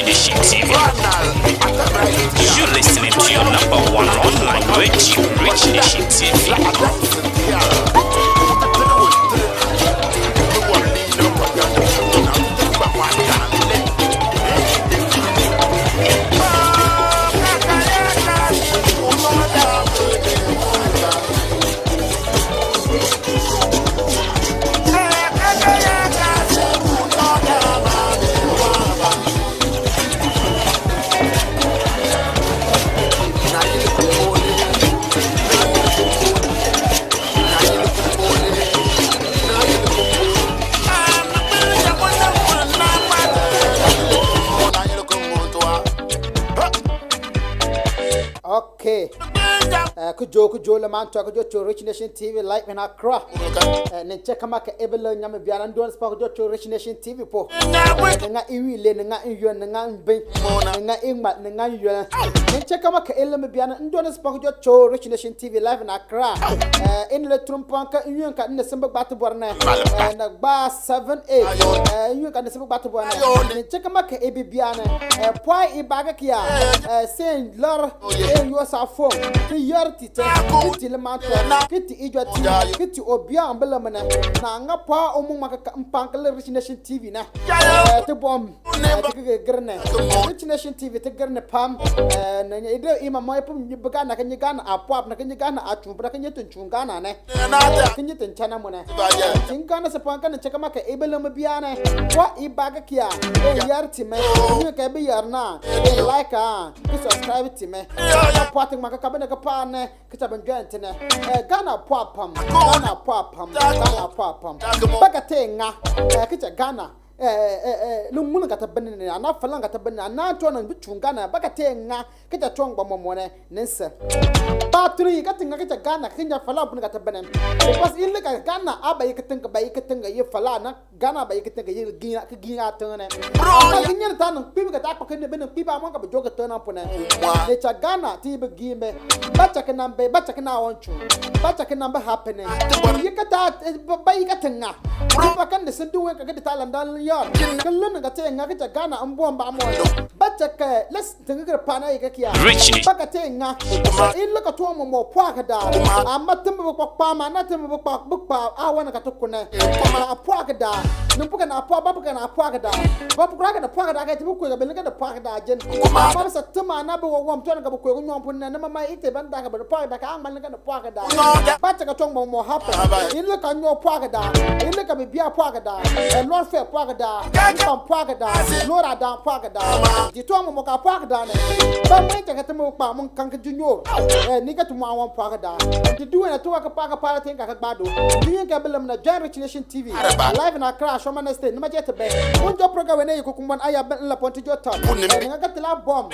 Rich Nation TV. You're listening to your number one online radio, Rich Nation TV. Okay. Kujo le man to kujo Rich Nation TV live in Accra. Ne check amaka ebelo nyame biara ndo spa kujo Rich Nation TV po. Nga iwi le nga inyo nga mben nga ingma nga inyo. Ne check amaka eleme biara ndo spa kujo Rich Nation TV live in Accra. In le trumpanka inyo ka ne sembe batu borna. Na ba 78. Inyo ka ne sembe batu borna. Ne check amaka ebi biara. Poi ibaga kia. Saying lor you sa phone. Tita, kiti le mato, kiti ijwati, kiti obia ambela mana, na nga pa omu maka mpankale Rich Nation TV na, te bom, te गर्ने, Rich Nation TV te गर्ने pam, na ide ima moy pum bagana kanya gana apap na kanya gana achumbra kanya tunchungana ne, kanya tunchana mona, tingana sa pankana cheka maka ebele mabiana, wa ibaga kia, yar time, you ka be yarna, like subscribe time, apatu maka kabana kapane. Kita benjentene Ghana popam bagatenga kita Ghana lumuna kata benene ana falanga kata benene ana to na bichungana bagatenga kita tongba momone nense batri katinga kita Ghana kinya fala bun kata benene because ille ka Ghana abayi katinga ye fala na Ghana bayi katinga ye giga tone bro kinya tan pibi kata ko kene benene piba mo ka joga tona pone ne cha Ghana tibe gimbe bacha kana wanchu bacha kana ba happening ye kata bayi katinga piba kan de sendu ka kata talandan kallan ga te nga kita Ghana ambo mba mo bacha ka les tinga pana ka kiya baka te nga illa ka to mo pwa ka da amma timbe ko pa ma na timbe ko pa awana ka tukuna ma pwa ka da numpuka na pwa babuka na pwa ka da babuka ka pwa ka da ka tibu ko ga belinga da pwa ka da jen ma sa tuma na be wo mto na ga ko nyom punna na mama ite banda ka be pwa da ka amman ka da pwa ka da bacha ka to mo hapa illa ka nyo pwa ka da illa ka be bia pwa ka da lord fair pwa ka da pam pwa ka da lora da pwa ka da di to mo ka pwa ka da ne ba mai ta ka timo pa mun kan ka junyo ni ka tuma wan pwa ka da di duwe na to ka pa ka para tin ka gbado di ka belam na Rich Nation TV live na Accra Shoma na state na jet be un jo program we ne ko kumban aya ben la ponti jo top nga ka tla bomb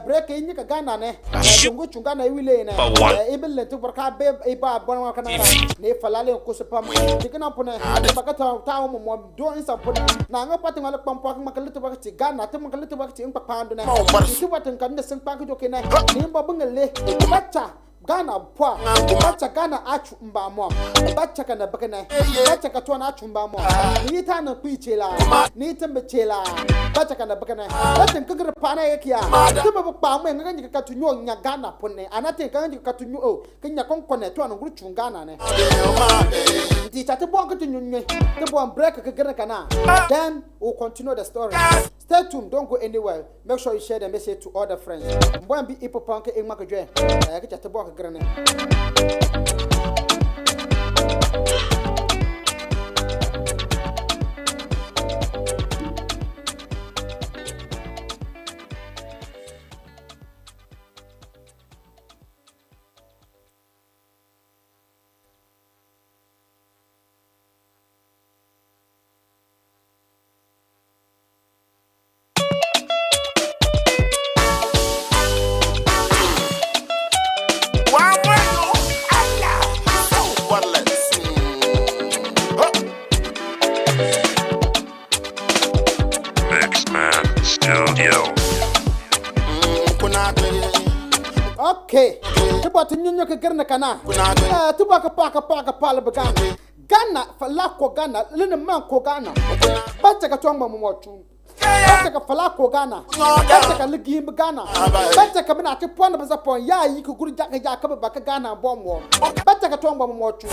break ni ka Ghana ne tungu chunga na wile ne ibel to barka be e ba bon ka na ne falale ko so pam di kana pone ba ka ta mo do insa pone na nga pati ngala pam pa ka litu ba ti Ghana te mo ka litu ba ti pa pandu ne ti ba tan kan ne sen pa ka jo ke ne ni ba bungale bacha Ghana pwa bacha Ghana achu mba mo bacha kana bakana bacha ka to na achu mba mo ni ta na kuichela ni tembe chela bacha kana bakana bacha kagre pana yakia tembe ba mo nganga ka tunyo nya Ghana pone anate ka ka tunyo o kenya konkone to na guru chungana ne ti cha te bon ka tunyo te bon break ka gre kana then we'll continue the story. Stay tuned, don't go anywhere. Make sure you share the message to other friends. Mbwan bi ipopanke e makajwe ka cha te bon ka grene Okay, tuba tunyo ka garna kana. Tuba ka pa pala bagana. Ghana fa la ko Ghana, lene man ko Ghana. Bacha ka twanga mo motu. bata ka fala ko Ghana bata ka ligi Ghana bata ka bina ti pon ba pon ya yi ku guru jaka jaka ba ka Ghana bom wo bata ka tongba mo chu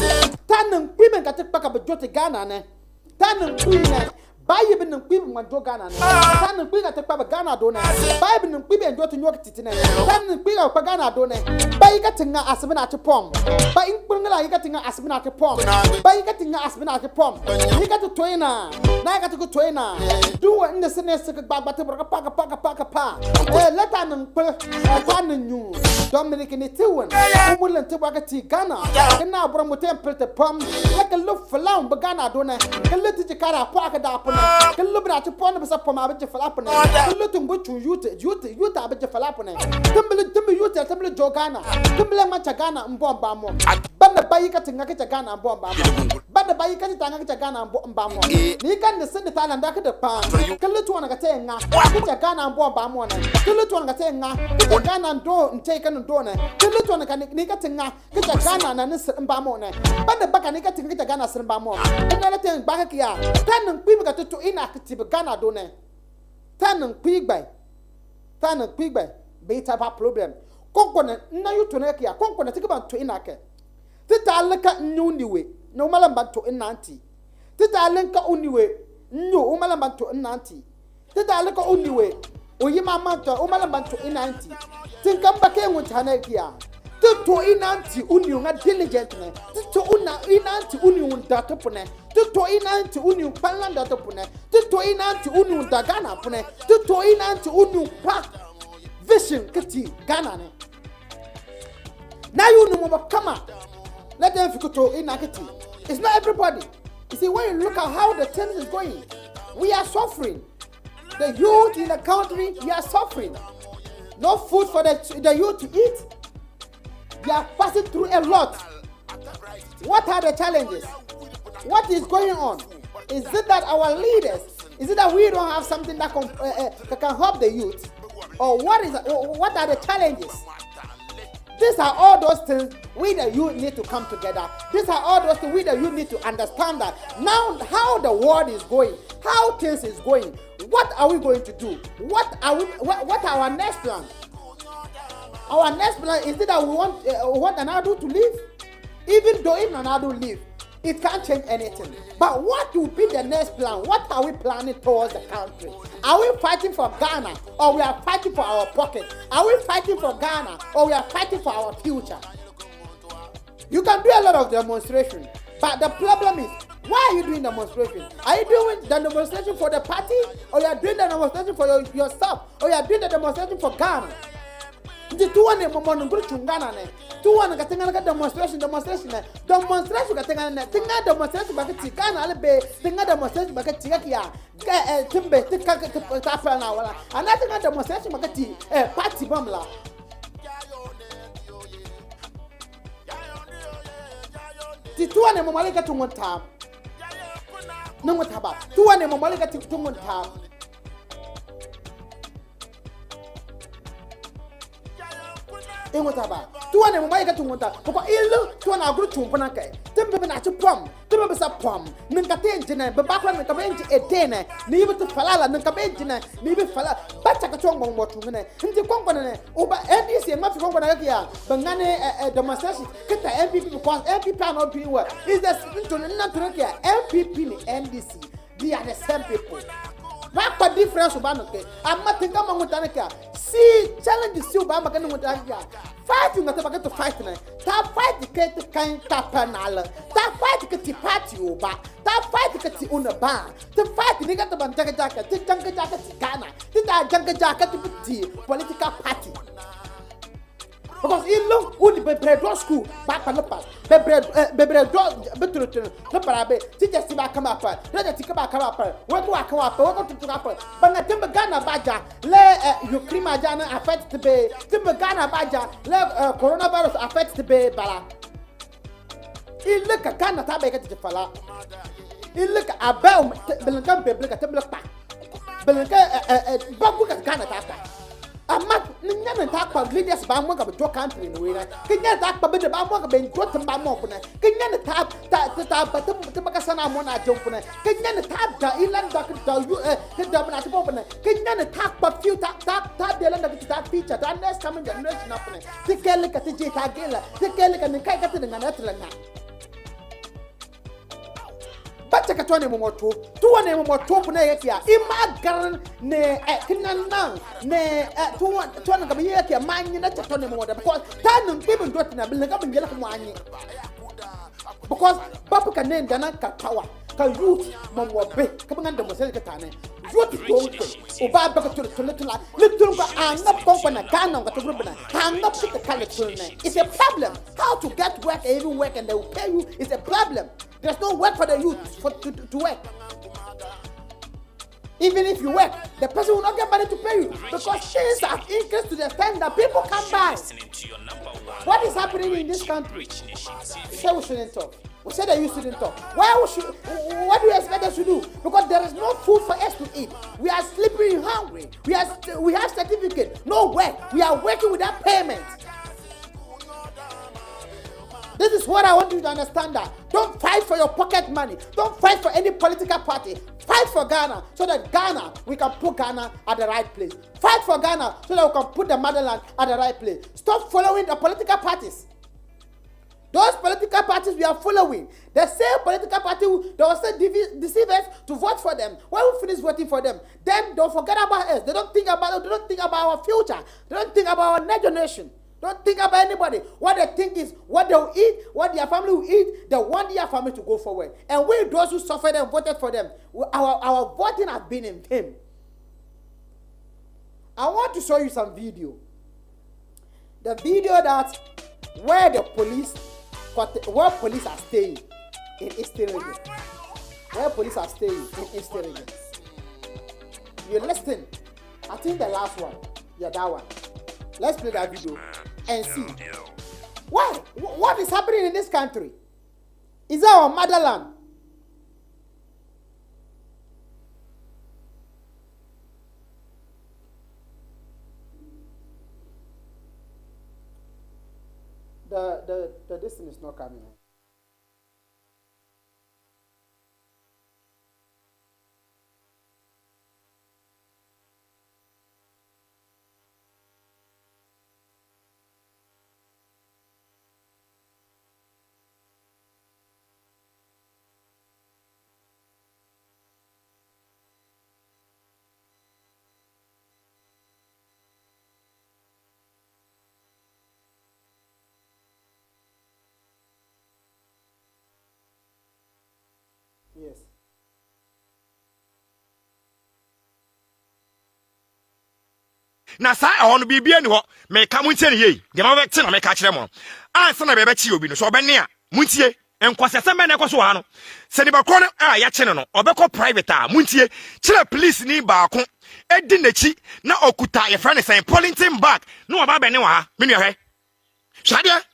tanin kwimen ka ti paka ba joti Ghana ne tanin kwine bayi bin kwimen ma jo Ghana ne tanin kwina ti paka Ghana do ne bayi bin kwimen jo ti nyok titi ne tanin kwina pa Ghana do ne bayi ka tinga asbina ti pom bayi kpungala yi ka tinga asbina ti pom bayi ka tinga asbina ti pom yi ka ti toina na ka ti ko toina duwa inda sene sika gbagba ti bra paka pa leta nan kpel tanin nyu Dominic ni tiwon umulen ti baka ti Ghana kana bra mutem pelte pom ka lu flam ba Ghana do ne ka lu ti kara paka da pona ka lu bra ti pon ba sa pom ba ti fala pona ka lu tumbu chu yute ba ti fala pona tumbu yute tumbu jo Ghana tumbu ma cha Ghana mbomba mo banda bayi ka tinga ka cha Ghana mbomba mo banda bayi ka tinga ka cha Ghana mbomba mo ni kan da sin da talan da ka da pa ka lu tuwa ka te nga ka cha Ghana mbomba mo ne ka lu tuwa ka te nga ka cha Ghana do nte ka do ne ka lu tuwa ka ni ka tinga ka cha Ghana na ni mbomba mo ne banda baka ni ka tinga ka cha Ghana sin mbomba mo ina la te baka kiya tanin kwi ka to ina ka ti Ghana do ne tanin kwi gbai be ta ba problem konkona na yuto na kia konkona tikiba to inake titaleka nyuniwe no malamba to inanti titaleka uniwe nyo umalamba to inanti titaleka uniwe oyima manta umalamba to inanti tinkamba ke ngutana kia to inanti uniu nga diligent ne to una inanti uniu data pone to inanti uniu palanda to pone to inanti uniu dagana pone to inanti uniu pa vision kati Ghana ne now you know more come on let them fikuto in akiti it's not everybody you see when you look at how the things is going we are suffering the youth in the country we are suffering no food for the youth to eat we are passing through a lot what are the challenges what is going on is it that our leaders is it that we don't have something that can help the youth or what are the challenges? These are all those things we the youth need to come together. These are all those things we the youth need to understand that now how the world is going, how things is going. What are we going to do? What are our next plan? Our next plan is it that we want an adult to live? Even though an adult live, it can't change anything. But what will be the next plan? What are we planning towards the country? Are we fighting for Ghana or we are fighting for our pocket? Are we fighting for Ghana or we are fighting for our future? You can do a lot of demonstration, but the problem is, why are you doing demonstration? Are you doing the demonstration for the party or you are doing the demonstration for yourself or you are doing the demonstration for Ghana? The two one momo nguru chungana ne two one ka tinga ka demonstration ka tinga ne tinga demonstration ba ka tika na albe tinga demonstration ba ka tika kiya timbe tika ka fa na wala ana tinga demonstration ba ka ti party bamla ti two one momo ka tungunta nunguta ba two one momo ka tungunta ingotaba tuwane mo mai ka tungonta ko ilu tuwana agru tumpana kai tembe na chupom tembe be sa pom ninka tenjine be bakla ninka benji etene ni bitu falala ninka benji na ni bi fala bacha ka chongo mo tungene nti konkona ne oba NDC ma fi konkona ya bangane demonstration kita MPP because MPP are not doing well is the to na turekia MPP ni NDC they are the same people. What difference about it? I'm not thinking about what see challenges you about making what I fighting not about to fight. That fight the get kind tapanala. That fight the get party over. That fight the get on the bar. The fight the nigga the jungle jacket, the jungle jacket Ghana. The jungle jacket to political party. Because he look who the bread school back on the past. The bread better the parabe. Teachers see back come up. Let the ticket back come up. What do I come up? What to happen? But the Timber Ghana Baja, let you cream a jana affect the bay. Timber Ghana Baja, let coronavirus affect the bay. Bala. He look at Ghana Tabaka to Fala. He look at Bell, Belingham, Belinka, Timber Pack. Belinka, Babuka Ghana Tapa. I'm not Ningan attack by leaders Bamwaka of your country in the way. Can you attack by the Bamwaka being got to Bamwaka? Can you attack but the Makasana Mona Jopuna? Can you attack the Ilan Doctor the Dominant Opener? Can you attack but few tap the land of that feature that next coming generation opener? The Kellic at the Jitagilla, the Kellic and the Kakatin and Atlanta. Bacha katone momoto tuwa ne momoto puna yekia imagaran ne kinana ne tuwa na gabiye yekia manyi na chatone momoto because tanu people do tina bilenga bingela kumwanyi because papu kanen dana katawa ka youth mamwabe kabanga ndemosele katane youth go oba baka little ko anga pompa na Ghana ngata group na hanga pita kale tulne. It's a problem. How to get work and even work and they will pay you is a problem. There's no work for the youth to work. Even if you work, the person will not get money to pay you because things have increased to the extent that people can't buy. What is happening in this country? We say we shouldn't talk. We say that you shouldn't talk. What do you expect us to do? Because there is no food for us to eat. We are sleeping hungry. We have certificate, no work. We are working without payment. This is what I want you to understand that. Don't fight for your pocket money. Don't fight for any political party. Fight for Ghana so that we can put Ghana at the right place. Fight for Ghana so that we can put the motherland at the right place. Stop following the political parties. Those political parties we are following, the same political party that was said deceive us to vote for them. When we finish voting for them, then don't forget about us. They don't think about our future. They don't think about our next generation. Don't think about anybody. What they think is what they'll eat, what their family will eat. They want their family to go forward. And we, those who suffered and voted for them, our voting has been in vain. I want to show you some video. The video that where police are staying in Eastern region. Where police are staying in Eastern region. You listen. I think the last one. Yeah, that one. Let's play that video and see. Why? What is happening in this country? Is that our motherland? The distance is not coming. Yes. Na sa ehon bibia ni ho me ka muntie ne yei de ma be te na me ka kire mo ansa na be be chi obi no so obene a muntie enkwasese me na ekoso ha no se ni ba kro no a ya che no obekọ private a muntie kire police ni ba ko edi nachi na okuta ye friend say polintin bag no oba be ne wa ha me nu hwe hwade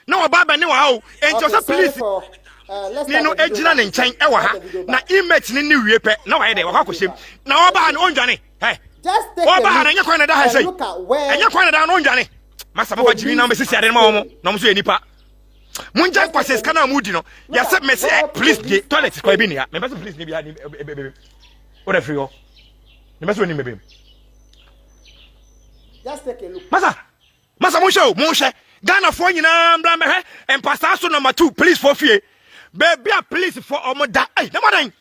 na oba be ne wa ha o enti so police ni no ejina ne nchen e wa ha na image ni ni wie pe na wa ye de wa kwasem na oba ha no ondwane hey just take oba ha na nya kwan na da ha sei look at where enya kwan na da no ondwane masa baba jimi na mesisi ade ma wo na mo so enipa munja kwase ska na mudi no ya se mesi please ge toilet ko ebi ni ha me be please ni bi ha ni o da free ho ni be so ni mebe just take a look masa mo hwe Ghana for nyina mbra me hwe empasa so number 2 please for fie baby please for omoda ai na madan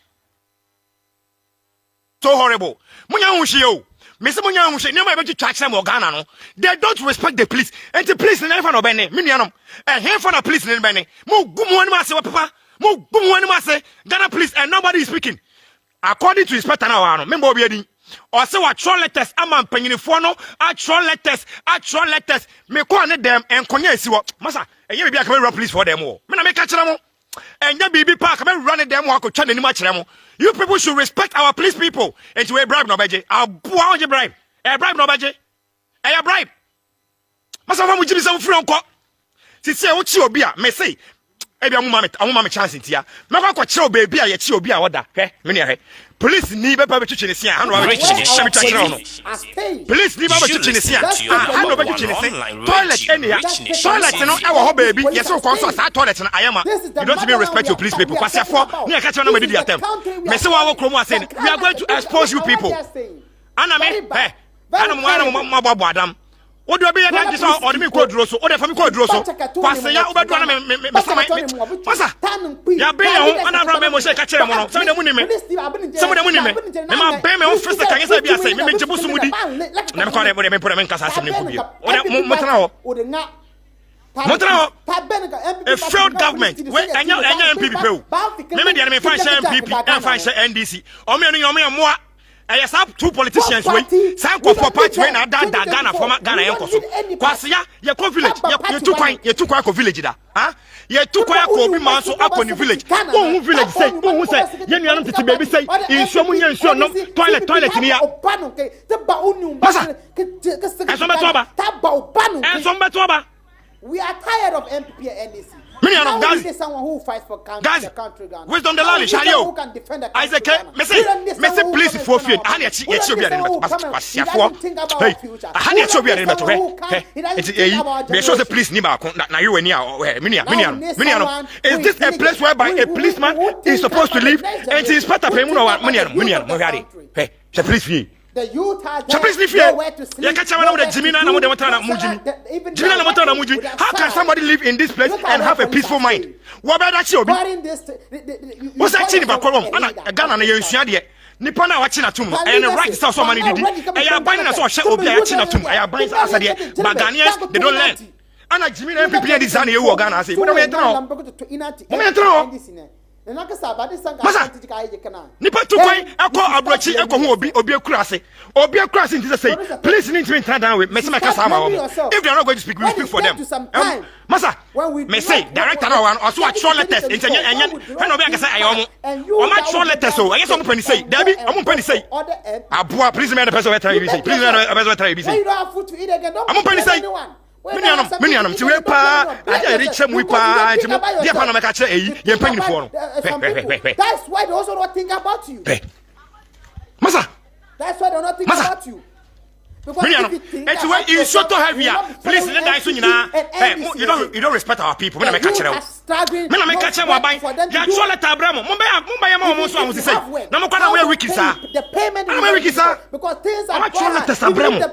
so horrible munya hwe o me se munya hwe ne ma be twa kire mo Ghana no they don't respect the police and the police na fa no be ne me nuanom here for the police ne be ne mo gumu ani ma se papa mo gumu ani ma se Ghana police and nobody is speaking according to inspector na wa no me bo bi adi or say what troll letters amam panyinifo no troll letters me ko ne dem enkonya esi wo masa enye bibia ka me police for them wo me na me ka kire mo enya bibi park me run them wo akotwa nanim a kire mo you people should respect our police people and we bribe no beje aboa onje bribe bribe no beje bribe masa fa mu jibi se free onko sisi e wo chi obi a me say e bia mo ma chance ntia me kwa kire baby a ye chi obi a woda hwe me ne he police ni be pa be twetwe ne sia ha no ba twetwe ne sia me twetwe no police ni ba be twetwe ne sia ha no be twetwe ne sia toilet any ya toilet no e wo ho baby ye so kon so sa toilet na ayama you don't even respect your police people kwase afo ne ka kire na me di atem me se wa wo kromo ase we are going to expose you people ana me ana mo gbagbo adam wo do be ya dan so o de me ko duro so o de fa me ko duro so kwase ya obedu na me masa ya be ya ho ana bra me mo se ka kire mo no se me mu ni me se mo de mu ni me me ma be me o first ka ngesa bia se me jibu su mudi na me ko de me pore me nkasa se me ko bi o de mo tana ho a failed government we anya MPP pe me de me fan share MPP and fan share NDC o me no yo mo I have two politicians wey san ko for party wey na da Ghana former Ghana yenkoso kwase ya ye ko village ye tu kwan ko village da ha ye tu kwan ko obi man so akoni village won village say won say ye nuanum tete baby say insuo mu nye insuo no toilet ni ya enso beto ba we are tired of MPP and NDC. Guys, someone who fights for the country Ghana. Wisdom the Lali, Shayo. Isaac, Messi, please forfeit. I had a chubby and I had a chubby and it shows the police Nima. Now you and Miniano. Is this a place whereby a policeman is supposed to live and to inspect a Miniano? Hey, please fee. The youth has nowhere to sleep. How can somebody live in this place and have a peaceful mind? What about that? What's that thing about Colum? Ghana and you Nippon are watching at home and the right to so many. I am buying us or shall be watching at home. I am buying us there. But Ghanaians, they don't learn. And I Jimmy and people design you or Ghana. Say, what are we doing? Nipa to point eko abrochi eko hu obi akurase nti say please need to turn down with me say kasama if they are not going to speak we speak for them masa me say director no one also actual letters nti enya when obi akasa ayo o ma actual letters so I guess some penny say Debbie am penny say abua please me the person we try you say please me the person we try you say you don't have food to eat again am penny say Minianum, to pa, I reach him with pa, dear Panamaca, you're paying for. That's why they also don't think about you. Massa, that's why they don't think about you. It's why you so to have here. Please let us you don't respect our people. When I catch them, when I catch them, I you let Abramo. Mumbai, almost I was say. No more where wiki sir. The payment is wiki sir. Because things are going.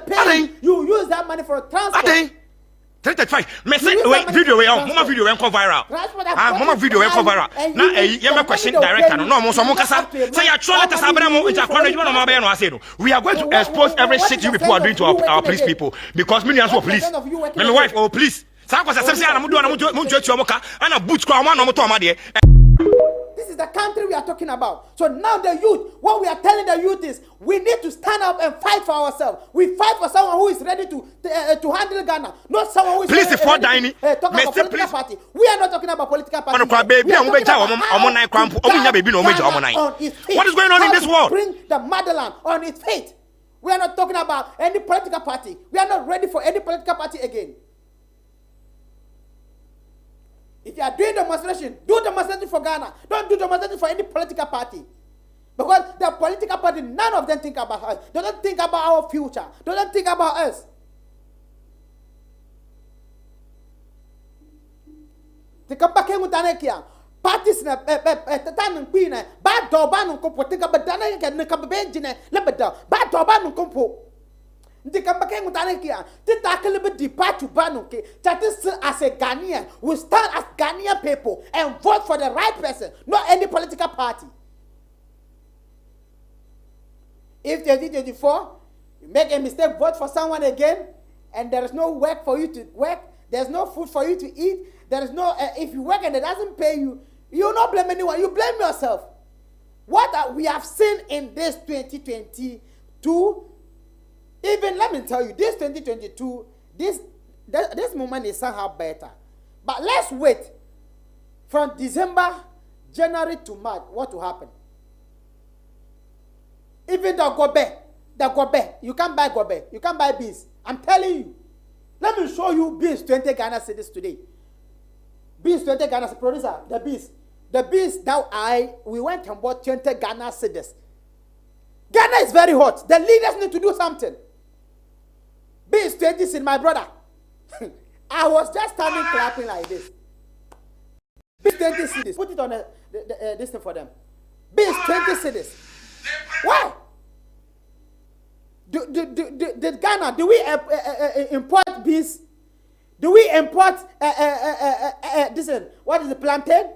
You use that money for transport. 35 message video we on mama video we go viral mama video we go viral na ye me question director no mo so mo kasa say ya tro let us abramo nta kwa no no ma be no ase no we are going to expose every shit you people are doing to our police people because millions of police my wife oh please sa kwa say na mo do na mo atu omoka ana boot kwa ma no mo to ma de. This is the country we are talking about. So now the youth, what we are telling the youth is, we need to stand up and fight for ourselves. We fight for someone who is ready to handle Ghana, not someone who is ready to talk about political party. We are not talking about political party. What is going on in this world? Bring the motherland on its feet. We are not talking about any political party. We are not ready for any political party again. If you are doing demonstration, do demonstration for Ghana. Don't do demonstration for any political party. Because the political party, none of them think about us. They don't think about our future. They don't think about us. They come back here with Danekia. Parties na tatan pina bad doban ko think about Danekia na kabbenjine lebeda bad doban ko Ndi kambake ngutanekia titakele be depart to banuke that is as a Ghanaian we stand as Ghanaian people and vote for the right person, not any political party. If 2024 you make a mistake, vote for someone again and there is no work for you to work, there's no food for you to eat, there is no if you work and it doesn't pay you, you will not blame anyone, you blame yourself. What we have seen in this 2022, even let me tell you, this 2022, this moment is somehow better. But let's wait from December, January to March, what will happen? Even the gobe, you can't buy gobe, you can't buy beans. I'm telling you. Let me show you beans, 20 Ghana cedis today. Beans 20 Ghana cedis. Producer, the beans. The beans that we went and bought 20 Ghana cedis. Ghana is very hot. The leaders need to do something. Beans 20 cedis, my brother. I was just standing clapping like this. Beans 20 cedis. Put it on this thing for them. Beans 20 cedis. Why? Did Ghana, do we import beans? Do we import what is the plantain?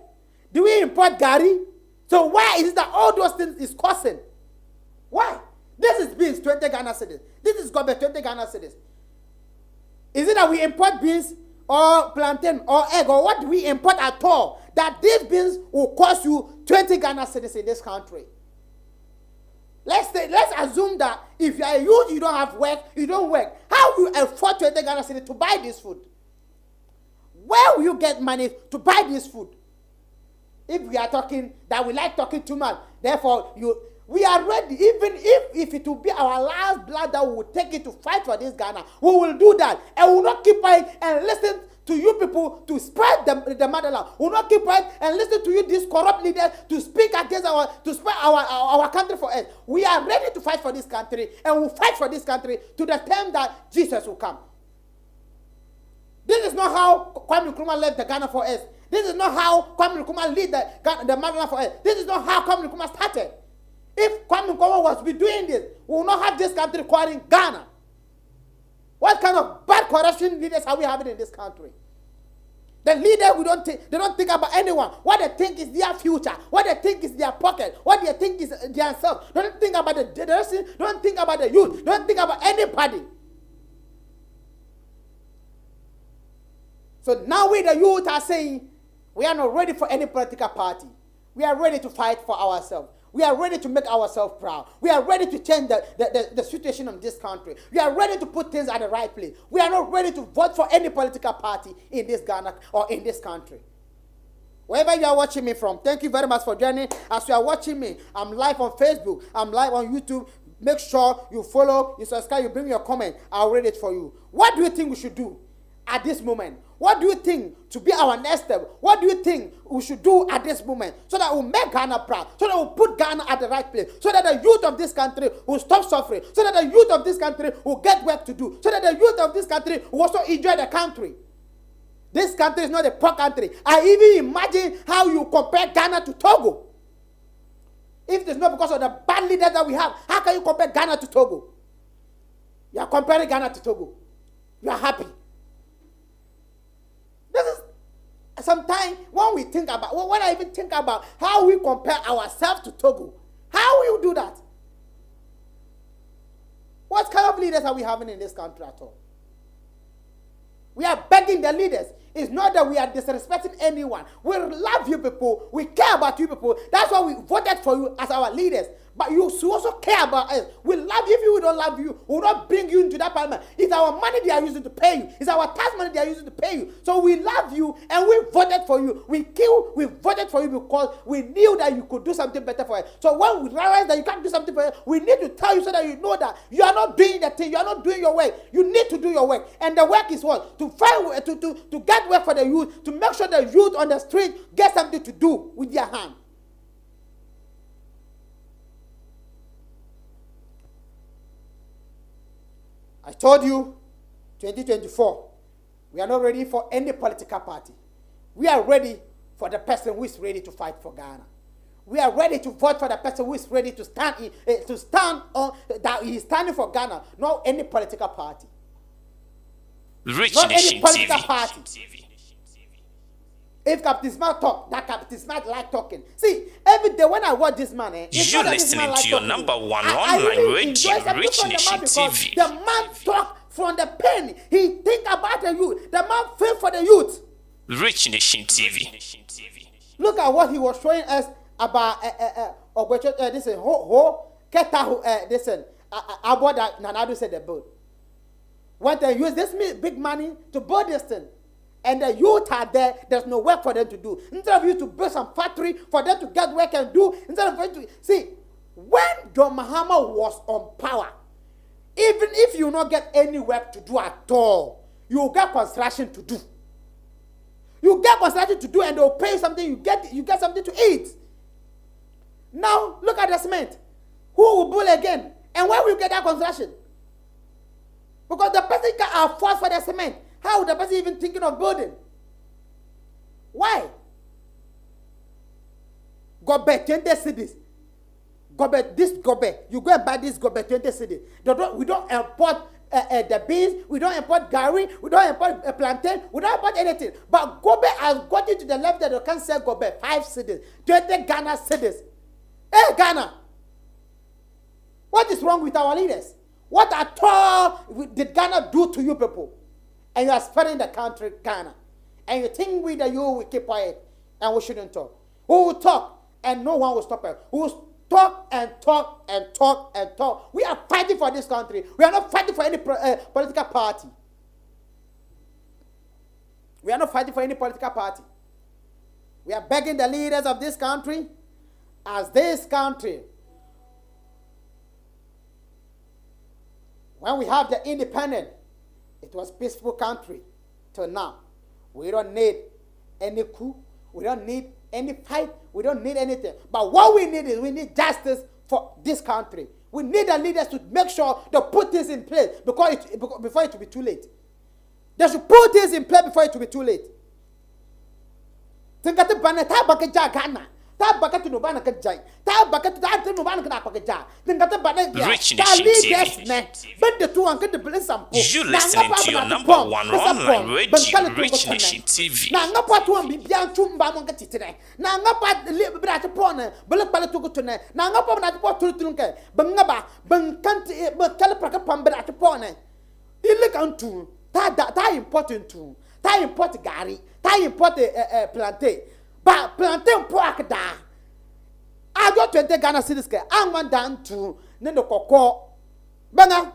Do we import gari? So why is it that all those things is costing? Why? This is beans 20 Ghana cedis. This is Gobe 20 Ghana cedis. Is it that we import beans or plantain or egg, or what do we import at all that these beans will cost you 20 Ghana cedis in this country? Let's assume that if you are a youth, you don't have work, you don't work. How will you afford 20 Ghana cedis to buy this food? Where will you get money to buy this food? If we are talking that we like talking too much, therefore we are ready. Even if it will be our last blood that we will take it to fight for this Ghana, we will do that, and we will not keep quiet and listen to you people to spread the motherland. We will not keep quiet and listen to you, these corrupt leaders, to speak against spread our country for us. We are ready to fight for this country, and we'll fight for this country to the time that Jesus will come. This is not how Kwame Nkrumah left the Ghana for us. This is not how Kwame Nkrumah lead the motherland for us. This is not how Kwame Nkrumah started. If Kwame Nkrumah was be doing this, we will not have this country called Ghana. What kind of bad corruption leaders are we having in this country? The leaders, they don't think about anyone. What they think is their future. What they think is their pocket. What they think is their self. They don't think about the generation. They don't think about the youth. They don't think about anybody. So now we, the youth, are saying we are not ready for any political party. We are ready to fight for ourselves. We are ready to make ourselves proud. We are ready to change the situation of this country. We are ready to put things at the right place. We are not ready to vote for any political party in this Ghana or in this country. Wherever you are watching me from, thank you very much for joining. As you are watching me, I'm live on Facebook. I'm live on YouTube. Make sure you follow, you subscribe, you bring your comment. I'll read it for you. What do you think we should do at this moment? What do you think to be our next step? What do you think we should do at this moment so that we'll make Ghana proud, so that we'll put Ghana at the right place, so that the youth of this country will stop suffering, so that the youth of this country will get work to do, so that the youth of this country will also enjoy the country? This country is not a poor country. I even imagine how you compare Ghana to Togo. If it's not because of the bad leaders that we have, how can you compare Ghana to Togo? You are comparing Ghana to Togo. You are happy. This is sometimes when I even think about how we compare ourselves to Togo, how will you do that? What kind of leaders are we having in this country at all? We are begging the leaders. It's not that we are disrespecting anyone. We love you people. We care about you people. That's why we voted for you as our leaders. But you should also care about us. We love you. If we don't love you, we will not bring you into that parliament. It's our money they are using to pay you. It's our tax money they are using to pay you. So we love you and we voted for you. We voted for you because we knew that you could do something better for us. So when we realize that you can't do something for us, we need to tell you so that you know that you are not doing the thing. You are not doing your work. You need to do your work. And the work is what? To find to get work for the youth, to make sure the youth on the street get something to do with their hand. I told you, 2024, we are not ready for any political party. We are ready for the person who is ready to fight for Ghana. We are ready to vote for the person who is ready to stand on that he is standing for Ghana, not any political party. Rich Not Nation any political TV. party. If Captain Smart talk, that Captain Smart like talking. See, every day when I watch this man, it's You're not that this listening man like to your talking. number one I online really radio, enjoy something Rich from the Nation man because TV. the man talk from the pen. He think about the youth. The man feel for the youth. Rich Nation TV. Look at what he was showing us about this about that Nanado said the build. Went and used this big money to build this thing. And the youth are there, there's no work for them to do. Instead of you to build some factory for them to get work and do, instead of going to see, when John Mahama was on power, even if you not get any work to do at all, you will get construction to do. You get construction to do and they'll pay you something, you get something to eat. Now, look at the cement. Who will build again? And where will you get that construction? Because the person can afford for the cement. How would the person even thinking of building? Why? Gobe 20 cities. Gobe. You go and buy this Gobe 20 cities. We don't import the beans, we don't import gari, we don't import plantain, we don't import anything. But Gobe has got into the level that you can sell Gobe 5 cities, 20 Ghana cities. Hey Ghana, what is wrong with our leaders? What at all did Ghana do to you people? And you are spreading the country, Ghana. And you think we that you will keep quiet and we shouldn't talk. We will talk and no one will stop us. We will talk and talk and talk and talk. We are fighting for this country. We are not fighting for any political party. We are not fighting for any political party. We are begging the leaders of this country, as this country, when we have the independent, it was peaceful country till now. We don't need any coup. We don't need any fight. We don't need anything. But what we need is we need justice for this country. We need the leaders to make sure they put this in place before it will be too late. They should put this in place before it will be too late. Think about the Ghana. Richness TV. You listening to your number one online radio, Rich Nation TV. Plantain. But plantain pork da. I got 20 Ghana cities. I'm one down to Nendo Coco. Banga.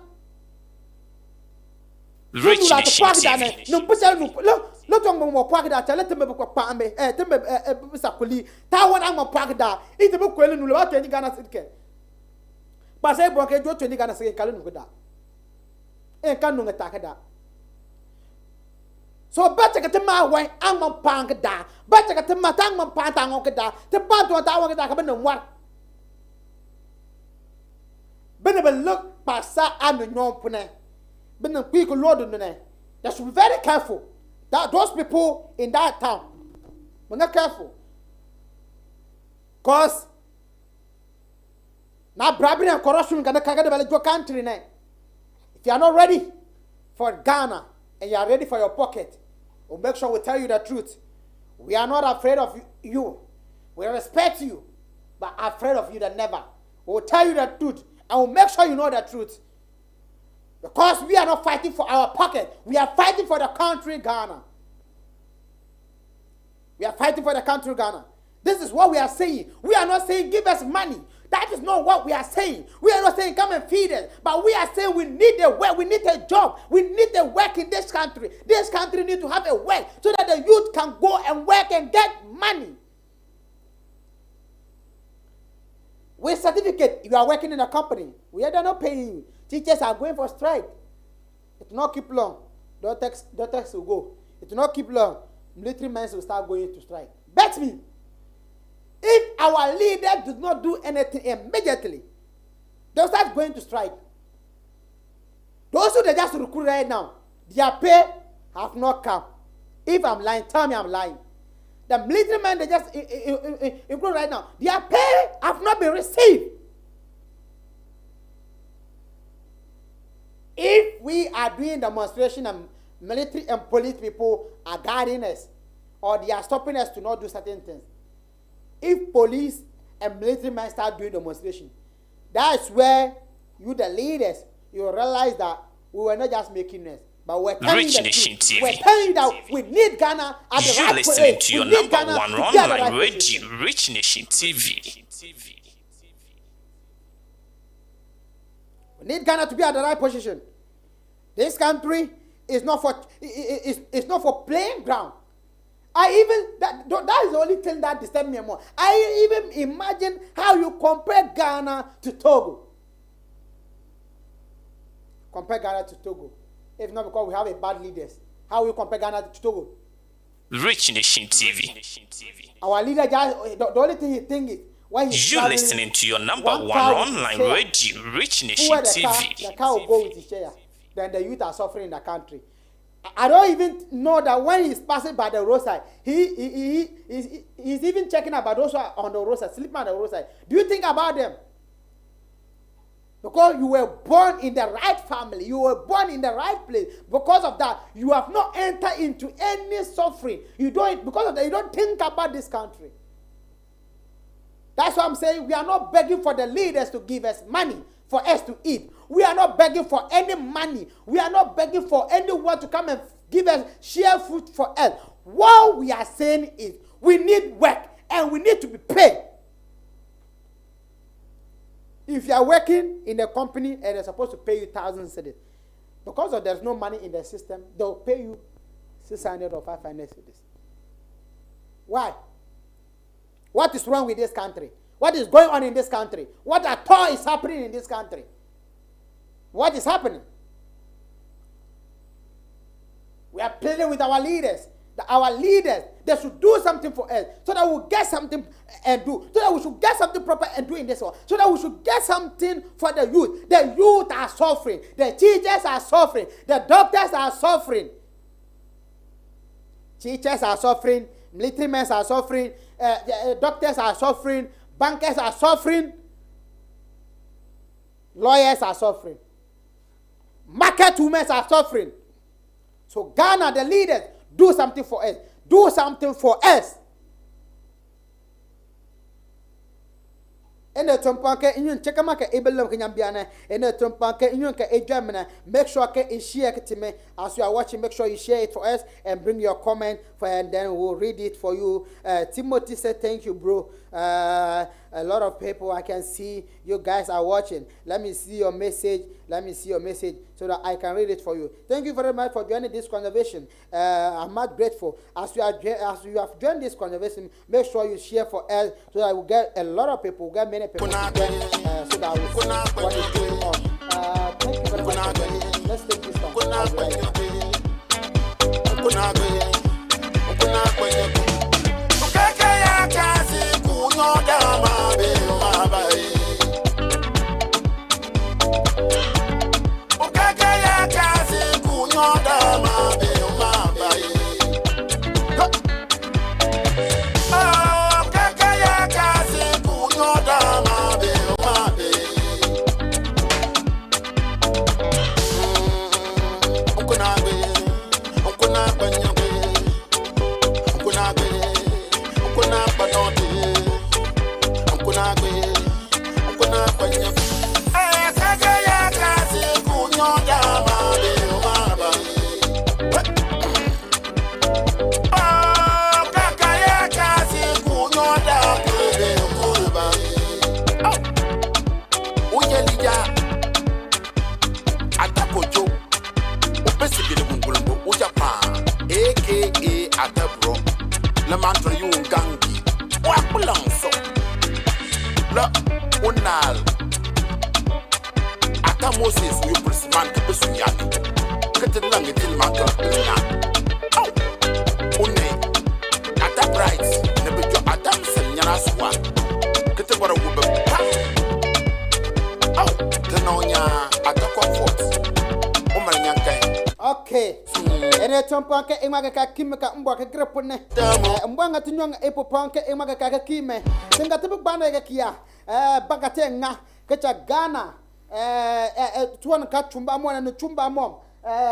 Rich Nation TV. No, push out. Look on more pork da. Let them be Pambe. Sakuli. Tawan am a pork da. Eat the book well in 20 Ghana cities. But say, Broke, 20 Ghana cities. Kalun. And can't attack that. So better get to my way, I'm a punk da. Better get to my tongue, my pantang on da. The part what I want to happen and what? Benable look past and the non pune. Ben a quick lord on the name. They should be very careful. That those people in that town. We're not careful. Cause now bribery and corruption gonna carry the country. If you are not ready for Ghana and you are ready for your pocket, we'll make sure we tell you the truth. We are not afraid of you. We respect you, but afraid of you than never. We'll tell you the truth, and we'll make sure you know the truth. Because we are not fighting for our pocket. We are fighting for the country, Ghana. We are fighting for the country, Ghana. This is what we are saying. We are not saying give us money. That is not what we are saying. We are not saying come and feed us. But we are saying we need a work. We need a job. We need a work in this country. This country needs to have a work so that the youth can go and work and get money. With certificate, you are working in a company. We are not paying you. Teachers are going for strike. It will not keep long. Doctors will go. It will not keep long. Military men will start going to strike. Bet me. If our leaders do not do anything immediately, they'll start going to strike. Those who they just recruit right now, their pay have not come. If I'm lying, tell me I'm lying. The military men they just recruit right now, their pay have not been received. If we are doing demonstration and military and police people are guarding us, or they are stopping us to not do certain things, if police and military men start doing demonstration, that's where you, the leaders, you realize that we were not just making this, but we're telling you that we need Ghana at the right place. You're listening to your number one online radio, Rich Nation TV. We need Ghana to be at the right position. This country is not for playing ground. That is the only thing that disturbs me more. I even imagine how you compare Ghana to Togo. Compare Ghana to Togo. If not because we have a bad leaders. How you compare Ghana to Togo? Rich Nation TV. Our leader just the only thing he thinks is when he's You're listening to your number one online radio, Rich Nation TV. The car will go with his share. Then the youth are suffering in the country. I don't even know that when he's passing by the roadside, he's even checking about those who are on the roadside, sleeping on the roadside. Do you think about them? Because you were born in the right family, you were born in the right place. Because of that, you have not entered into any suffering. Because of that, you don't think about this country. That's why I'm saying we are not begging for the leaders to give us money for us to eat. We are not begging for any money. We are not begging for anyone to come and give us share food for us. What we are saying is we need work and we need to be paid. If you are working in a company and they're supposed to pay you 1,000 cedis, because of there's no money in the system, they'll pay you 600 or 500 cedis. Why? What is wrong with this country? What is going on in this country? What at all is happening in this country? What is happening? We are pleading with our leaders. Our leaders, they should do something for us so that we'll get something and do. So that we should get something proper and do in this world. So that we should get something for the youth. The youth are suffering. The teachers are suffering. The doctors are suffering. Teachers are suffering. Military men are suffering. Doctors are suffering. Bankers are suffering. Lawyers are suffering. Market women are suffering. So Ghana, the leaders, do something for us. Do something for us. Ene trompanke inyun chekama ke ebelem ke nyambiane. Ene trompanke inyun ke ejamena. Make sure ke share ke time as you are watching. Make sure you share it for us and bring your comment for, and then we'll read it for you. Timothy said, "Thank you, bro." A lot of people I can see you guys are watching. Let me see your message. Let me see your message so that I can read it for you. Thank you very much for joining this conversation. I'm not grateful. As you have joined this conversation, make sure you share for us so that we get a lot of people, we get many people to join, so that we see what is going on. Thank you very much for joining. Let's take this one. Panke emagaka kimeka mbwaka grepone mbwanga tunyonga epo panke emagaka kime tinga tibu bana ga kia bagate nga kecha Ghana tuwan ka tumba mo na tumba mom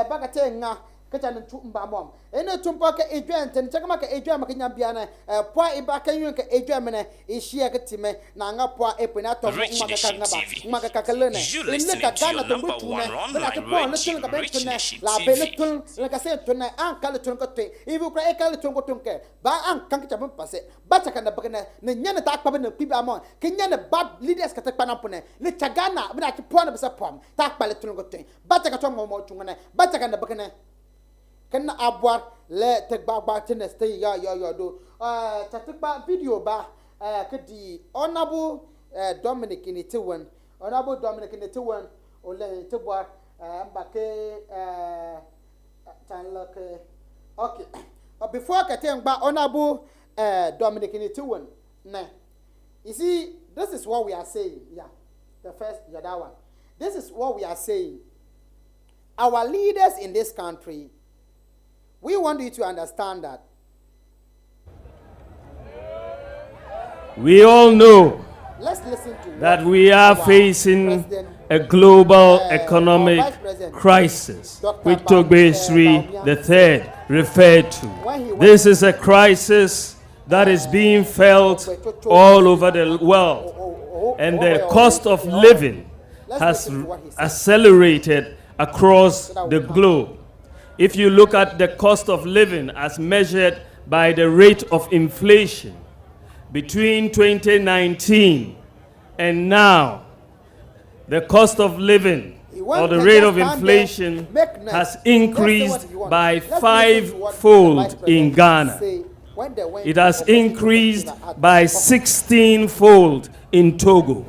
bagate nga kecha na tumba mom ene tumpa ke ejwen ten chakama ke ejwen makanya biana poa ibaka yun ke ejwen mena ishia ke time na nga poa epo na to magaka kalene ene ka Ghana to butune bela ke poa letul ka betune la beletul le ka se tune an kale tun ko te ibu kra e kale tun ko tunke ba an kan ka bam pase ba chaka na bagana ne nyane ta akpa na piba mo ke nyane bad leaders ka ta kpa na pone le chagana bela ke poa na besa pom ta akpa le tun ko te ba chaka to mo tungana ba chaka na bagana kana abwar le tegbagba tene stay ya do tatikba video ba kedi honorable Dominic Nitiwan ole tebwa mbake tanlake okay before Katengba Honorable Dominic Nituan. You see, this is what we are saying. Yeah, the first, yeah, that one. This is what we are saying. Our leaders in this country, we want you to understand that. We all know Let's listen to that we are facing a global economic crisis, which Togbe Sri III referred to. This is a crisis that is being felt all over the world, and the cost of living has accelerated across the globe. If you look at the cost of living as measured by the rate of inflation between 2019 and now, the cost of living or the rate of inflation has increased by 5-fold in Ghana. It has increased by 16-fold in Togo.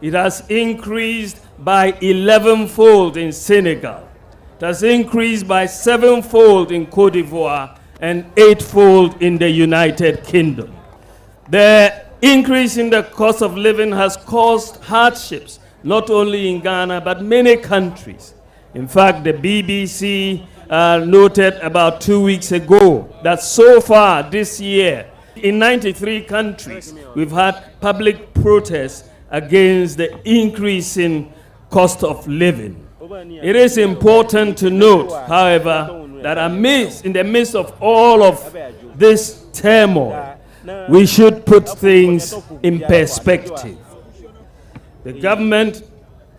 It has increased by 11-fold in Senegal. It has increased by 7-fold in Cote d'Ivoire and 8-fold in the United Kingdom. The increase in the cost of living has caused hardships, not only in Ghana, but many countries. In fact, the BBC noted about 2 weeks ago that so far this year, in 93 countries, we've had public protests against the increasing cost of living. It is important to note, however, that in the midst of all of this turmoil, we should put things in perspective. The government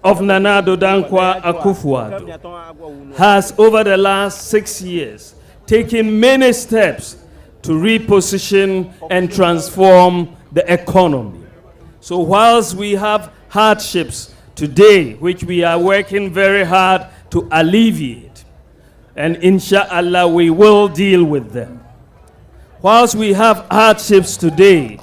of Nana Addo Dankwa Akufo-Addo has, over the last 6 years, taken many steps to reposition and transform the economy. So whilst we have hardships today, which we are working very hard to alleviate, and inshallah we will deal with them. Whilst we have hardships today,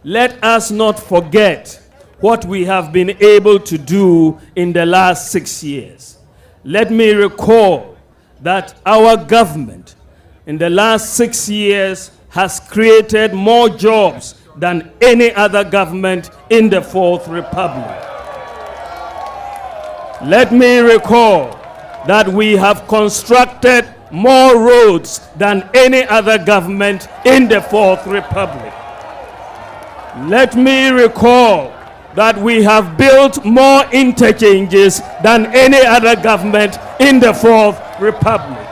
let us not forget what we have been able to do in the last 6 years. Let me recall that our government in the last 6 years has created more jobs than any other government in the Fourth Republic. Let me recall that we have constructed more roads than any other government in the Fourth Republic. Let me recall that we have built more interchanges than any other government in the Fourth Republic.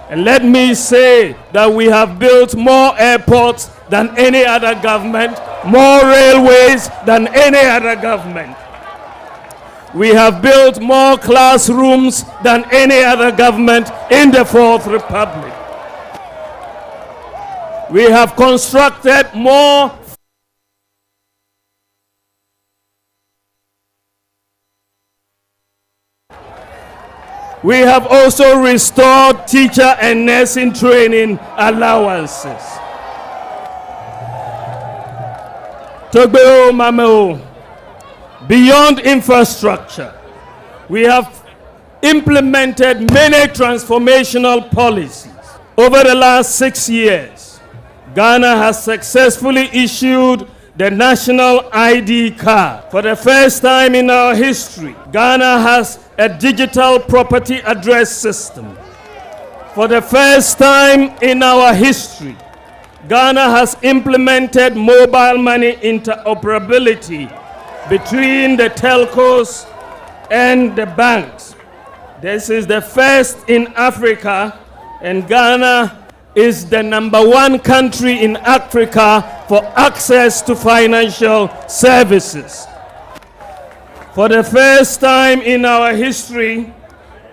And let me say that we have built more airports than any other government, more railways than any other government. We have built more classrooms than any other government in the Fourth Republic. We have constructed more We have also restored teacher and nursing training allowances. Togbeo Mameo, beyond infrastructure, we have implemented many transformational policies. Over the last 6 years, Ghana has successfully issued the national ID card. For the first time in our history, Ghana has a digital property address system. For the first time in our history, Ghana has implemented mobile money interoperability between the telcos and the banks. This is the first in Africa, and Ghana is the #1 country in Africa for access to financial services. For the first time in our history,